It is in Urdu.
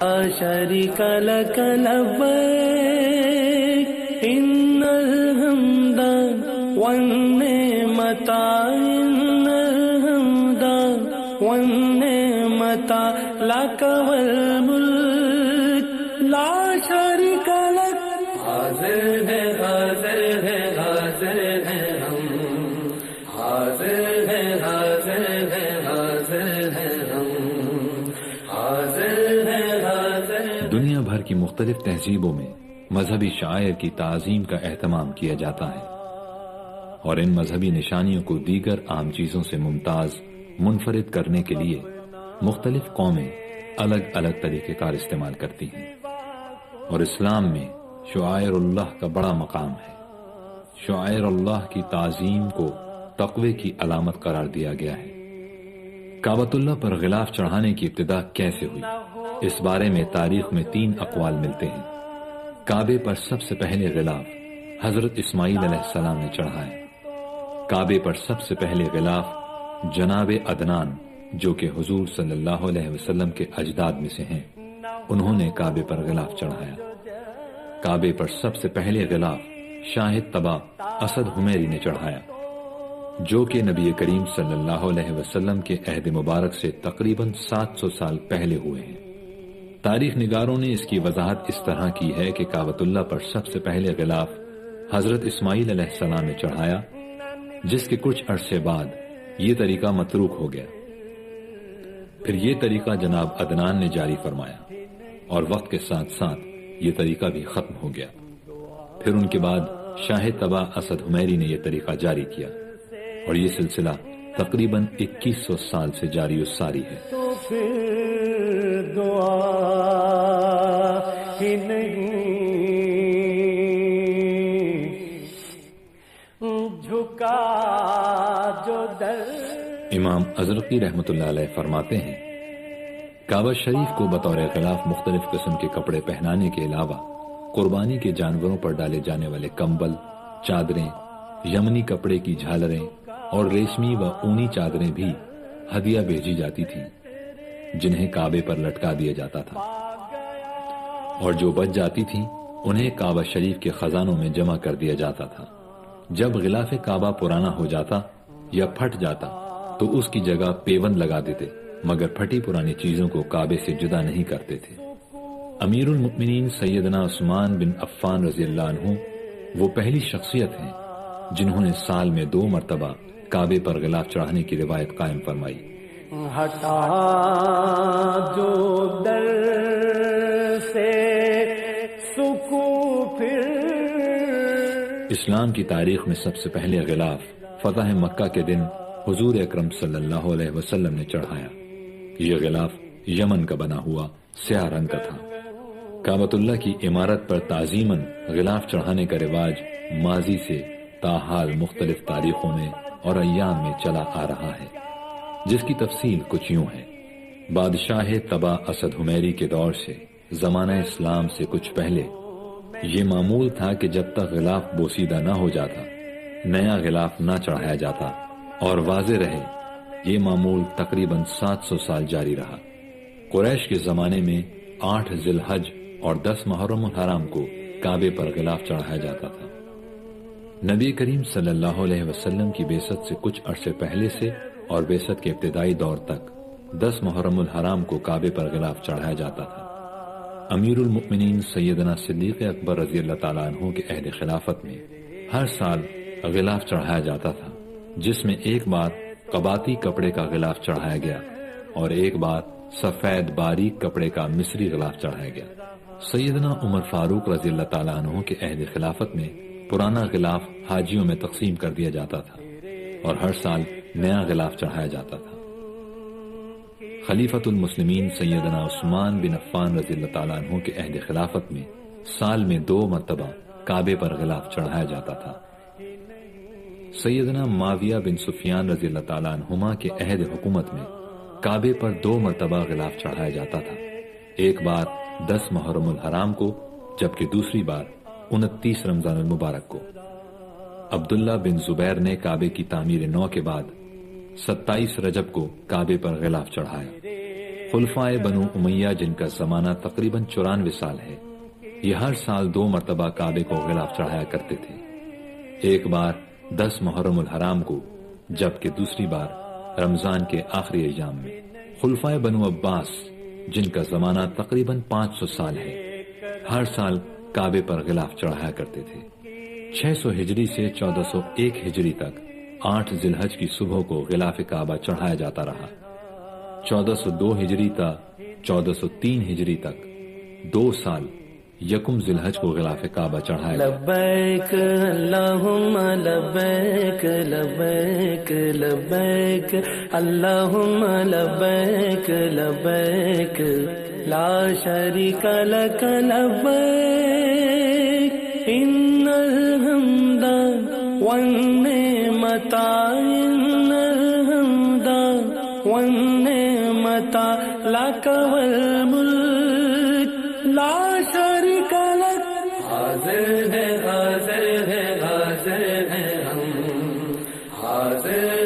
شريك لك لبيك إن الحمد والنعمة لك والملك لا شريك لك حاضر ہے حاضر ہے حاضر ہے ہم حاضر ہے حاضر ہے حاضر ہے ہم حاضر ہے حاضر. دنیا بھر کی مختلف تہذیبوں میں مذہبی شعائر کی تعظیم کا اہتمام کیا جاتا ہے اور ان مذہبی نشانیوں کو دیگر عام چیزوں سے ممتاز منفرد کرنے کے لیے مختلف قومیں الگ الگ طریقہ کار استعمال کرتی ہیں، اور اسلام میں شعائر اللہ کا بڑا مقام ہے. شعائر اللہ کی تعظیم کو تقوی کی علامت قرار دیا گیا ہے. کعبۃ اللہ پر غلاف چڑھانے کی ابتدا کیسے ہوئی، اس بارے میں تاریخ میں 3 اقوال ملتے ہیں. کعبے پر سب سے پہلے غلاف حضرت اسماعیل علیہ السلام نے چڑھایا. کعبے پر سب سے پہلے غلاف جناب عدنان جو کہ حضور صلی اللہ علیہ وسلم کے اجداد میں سے ہیں، انہوں نے کعبے پر غلاف چڑھایا. کعبے پر سب سے پہلے غلاف شاہد طبع اسد حمیری نے چڑھایا، جو کہ نبی کریم صلی اللہ علیہ وسلم کے عہد مبارک سے تقریباً 700 سال پہلے ہوئے ہیں. تاریخ نگاروں نے اس کی وضاحت اس طرح کی ہے کہ کعبۃ اللہ پر سب سے پہلے غلاف حضرت اسماعیل علیہ السلام نے چڑھایا، جس کے کچھ عرصے بعد یہ طریقہ متروک ہو گیا. پھر یہ طریقہ جناب عدنان نے جاری فرمایا اور وقت کے ساتھ ساتھ یہ طریقہ بھی ختم ہو گیا. پھر ان کے بعد شاہد طبع اسد حمیری نے یہ طریقہ جاری کیا اور یہ سلسلہ تقریباً 2100 سال سے جاری و ساری ہے. تو پھر دعا ہی نہیں جھکا جو در. امام ازرقی رحمۃ اللہ علیہ فرماتے ہیں، کعبہ شریف کو بطور غلاف مختلف قسم کے کپڑے پہنانے کے علاوہ قربانی کے جانوروں پر ڈالے جانے والے کمبل، چادریں، یمنی کپڑے کی جھالریں اور ریشمی و اونی چادریں بھی ہدیہ بھیجی جاتی تھیں، جنہیں کعبے پر لٹکا دیا جاتا تھا، اور جو بچ جاتی تھیں انہیں کعبہ شریف کے خزانوں میں جمع کر دیا جاتا تھا. جب غلاف کعبہ پرانا ہو جاتا یا پھٹ جاتا تو اس کی جگہ پیوند لگا دیتے، مگر پھٹی پرانی چیزوں کو کعبے سے جدا نہیں کرتے تھے. امیر المؤمنین سیدنا عثمان بن عفان رضی اللہ عنہ وہ پہلی شخصیت ہیں جنہوں نے سال میں 2 مرتبہ کعبے پر غلاف چڑھانے کی روایت قائم فرمائی. ہٹا جو در سے سکو پھر. اسلام کی تاریخ میں سب سے پہلے غلاف فتح مکہ کے دن حضور اکرم صلی اللہ علیہ وسلم نے چڑھایا. یہ غلاف یمن کا بنا ہوا سیاہ رنگ کا تھا. کعبۃ اللہ کی عمارت پر تعظیماً غلاف چڑھانے کا رواج ماضی سے تاحال مختلف تاریخوں میں اور ایام میں چلا آ رہا ہے، جس کی تفصیل کچھ یوں ہے. بادشاہ طبع اسد حمیری کے دور سے زمانہ اسلام سے کچھ پہلے یہ معمول تھا کہ جب تک غلاف بوسیدہ نہ ہو جاتا نیا غلاف نہ چڑھایا جاتا، اور واضح رہے یہ معمول تقریباً 700 سال جاری رہا. قریش کے زمانے میں 8 ذی الحج اور 10 محرم الحرام کو کعبے پر غلاف چڑھایا جاتا تھا. نبی کریم صلی اللہ علیہ وسلم کی بعثت سے کچھ عرصے پہلے سے اور بعثت کے ابتدائی دور تک 10 محرم الحرام کو کعبے پر غلاف چڑھایا جاتا تھا. امیر المؤمنین سیدنا صدیق اکبر رضی اللہ تعالیٰ عنہ کے عہد خلافت میں ہر سال غلاف چڑھایا جاتا تھا، جس میں ایک بار قباطی کپڑے کا غلاف چڑھایا گیا اور ایک بار سفید باریک کپڑے کا مصری غلاف چڑھایا گیا. سیدنا عمر فاروق رضی اللہ تعالیٰ عنہ کے عہد خلافت میں پرانا غلاف حاجیوں میں تقسیم کر دیا جاتا تھا اور ہر سال نیا غلاف چڑھایا جاتا تھا. خلیفۃ المسلمین سیدنا عثمان بن عفان رضی اللہ تعالیٰ عنہ کے عہد خلافت میں سال میں 2 مرتبہ کعبے پر غلاف چڑھایا جاتا تھا. سیدنا معاویہ بن سفیان رضی اللہ تعالیٰ عنہما کے عہد حکومت میں کعبے پر 2 مرتبہ غلاف چڑھایا جاتا تھا، ایک بار 10 محرم الحرام کو جبکہ دوسری بار 29 رمضان المبارک کو. عبداللہ بن زبیر نے کعبے کی تعمیر نو کے بعد 27 رجب کو کعبے پر غلاف چڑھایا. خلفائے بنو امیہ جن کا زمانہ تقریباً 94 سال ہے، یہ ہر سال 2 مرتبہ کعبے کو غلاف چڑھایا کرتے تھے، ایک بار 10 محرم الحرام کو جبکہ دوسری بار رمضان کے آخری ایام میں۔ خلفائے بنو عباس جن کا زمانہ تقریباً 500 سال ہے، ہر سال کعبے پر غلاف چڑھایا کرتے تھے۔ 600 ہجری سے 1401 ہجری تک 8 ذی الحج کی صبح کو غلاف کعبہ چڑھایا جاتا رہا۔ 1402 ہجری تا 1403 ہجری تک 2 سال یکم ذی الحج کو غلاف کعبہ چڑھایا گیا۔ لبیک اللہم لبیک لبیک لبیک اللہم لبیک لبیک لا شریک لک لبیک ان الحمد والنعمت ان الحمد والنعمت لک والملک لا شریک لک۔ حاضر ہے حاضر ہے حاضر ہے ہم، حاضر